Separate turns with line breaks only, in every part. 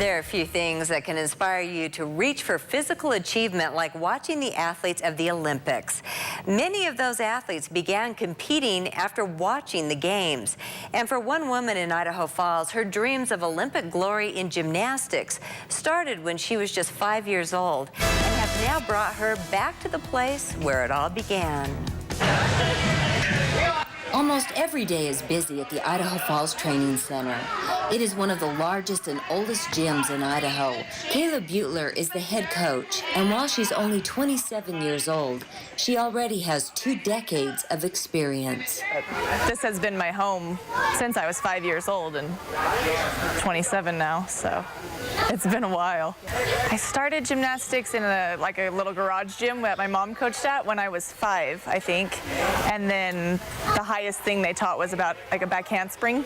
There are a few things that can inspire you to reach for physical achievement, like watching the athletes of the Olympics. Many of those athletes began competing after watching the games. And for one woman in Idaho Falls, her dreams of Olympic glory in gymnastics started when she was just 5 years old and have now brought her back to the place where it all began. Almost every day is busy at the Idaho Falls Training Center. It is one of the largest and oldest gyms in Idaho. Kayla Butler is the head coach, and while she's only 27 years old, she already has 2 decades of experience.
This has been my home since I was 5 years old and 27 now, so it's been a while. I started gymnastics in a little garage gym that my mom coached at when I was 5, I think, and then the highest thing they taught was about like a back handspring.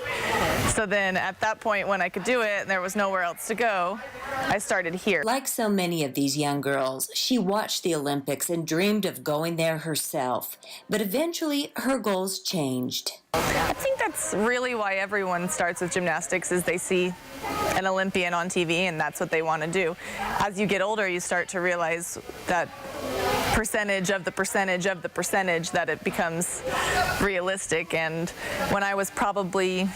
So then at that point, when I could do it and there was nowhere else to go, I started here.
Like so many of these young girls, she watched the Olympics and dreamed of going there herself. But eventually, her goals changed.
I think that's really why everyone starts with gymnastics, is they see an Olympian on TV and that's what they want to do. As you get older, you start to realize that percentage of the percentage of the percentage that it becomes realistic. And when I was probably,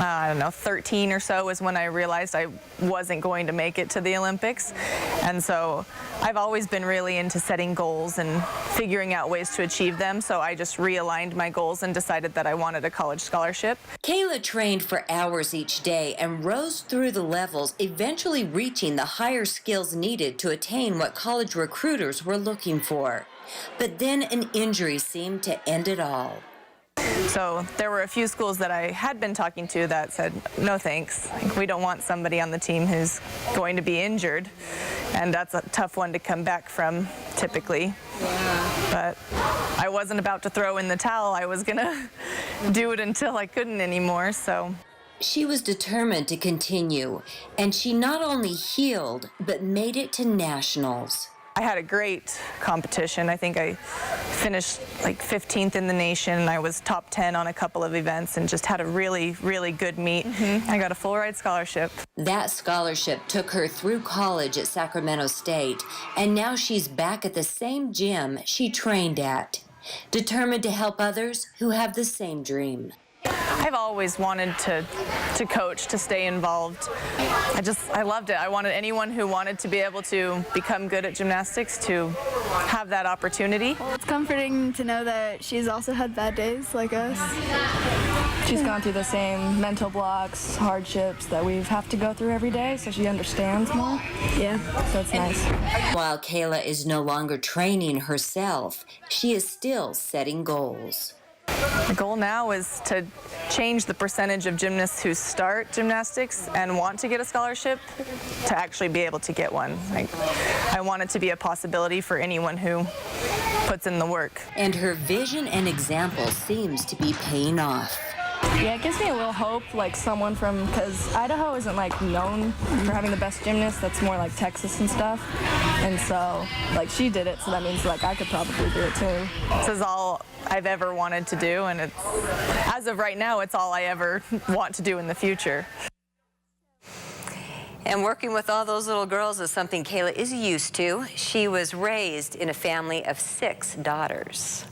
I don't know, 13 or so is when I realized I wasn't going to make it to the Olympics. And so I've always been really into setting goals and figuring out ways to achieve them. So I just realigned my goals and decided that I wanted a college scholarship.
Kayla trained for hours each day and rose through the levels, eventually reaching the higher skills needed to attain what college recruiters were looking for. But then an injury seemed to end it all.
So there were a few schools that I had been talking to that said, no thanks, we don't want somebody on the team who's going to be injured. And that's a tough one to come back from, typically. Yeah. But I wasn't about to throw in the towel. I was going to do it until I couldn't anymore, so.
She was determined to continue, and she not only healed, but made it to nationals.
I had a great competition. I think I finished like 15th in the nation. I was top 10 on a couple of events and just had a really, really good meet. I got a full ride scholarship.
That scholarship took her through college at Sacramento State, and now she's back at the same gym she trained at, determined to help others who have the same dream.
I've always wanted to coach, to stay involved. I loved it. I wanted anyone who wanted to be able to become good at gymnastics to have that opportunity.
Well, it's comforting to know that she's also had bad days like us.
She's gone through the same mental blocks, hardships that we have to go through every day, so she understands more.
Yeah.
So it's nice.
While Kayla is no longer training herself, she is still setting goals.
The goal now is to change the percentage of gymnasts who start gymnastics and want to get a scholarship to actually be able to get one. I want it to be a possibility for anyone who puts in the work.
And her vision and example seems to be paying off.
Yeah, it gives me a little hope, like someone from, because Idaho isn't like known for having the best gymnasts. That's more like Texas and stuff. And so, like, she did it, so that means like I could probably do it too.
This is all I've ever wanted to do, and it's, as of right now, it's all I ever want to do in the future. And working with all those little girls is something Kayla is used to. She was raised in a family of 6 daughters.